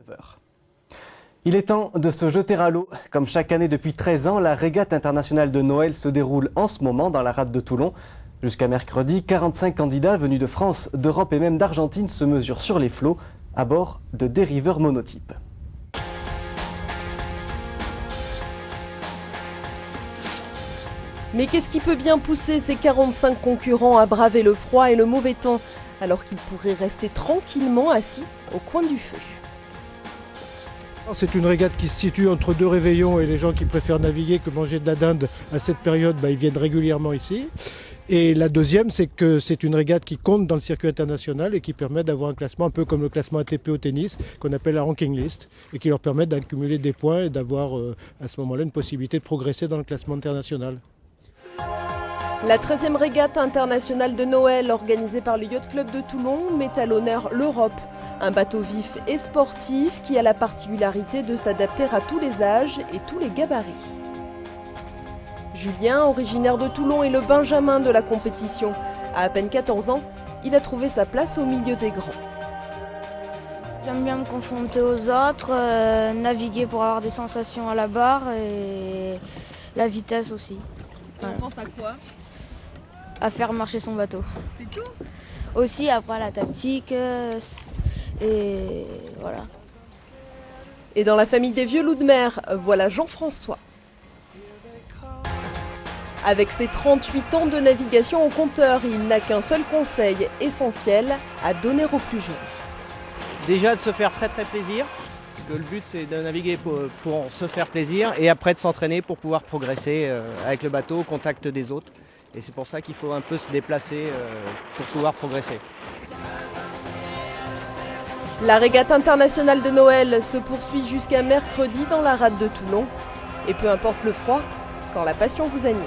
9h. Il est temps de se jeter à l'eau. Comme chaque année depuis 13 ans, la régate internationale de Noël se déroule en ce moment dans la rade de Toulon. Jusqu'à mercredi, 45 candidats venus de France, d'Europe et même d'Argentine se mesurent sur les flots à bord de dériveurs monotypes. Mais qu'est-ce qui peut bien pousser ces 45 concurrents à braver le froid et le mauvais temps, alors qu'ils pourraient rester tranquillement assis au coin du feu? C'est une régate qui se situe entre deux réveillons et les gens qui préfèrent naviguer que manger de la dinde à cette période, ils viennent régulièrement ici. Et la deuxième, c'est que c'est une régate qui compte dans le circuit international et qui permet d'avoir un classement un peu comme le classement ATP au tennis, qu'on appelle la ranking list, et qui leur permet d'accumuler des points et d'avoir à ce moment-là une possibilité de progresser dans le classement international. La 13e régate internationale de Noël, organisée par le Yacht Club de Toulon, met à l'honneur l'Europe. Un bateau vif et sportif qui a la particularité de s'adapter à tous les âges et tous les gabarits. Julien, originaire de Toulon, est le benjamin de la compétition. À peine 14 ans, il a trouvé sa place au milieu des grands. J'aime bien me confronter aux autres, naviguer pour avoir des sensations à la barre et la vitesse aussi. On pense à quoi? À faire marcher son bateau. C'est tout? Aussi après la tactique et voilà. Et dans la famille des vieux loups de mer, voilà Jean-François. Avec ses 38 ans de navigation au compteur, il n'a qu'un seul conseil essentiel à donner aux plus jeunes. Déjà de se faire très plaisir, parce que le but c'est de naviguer pour se faire plaisir et après de s'entraîner pour pouvoir progresser avec le bateau au contact des autres. Et c'est pour ça qu'il faut un peu se déplacer pour pouvoir progresser. La régate internationale de Noël se poursuit jusqu'à mercredi dans la rade de Toulon. Et peu importe le froid, quand la passion vous anime.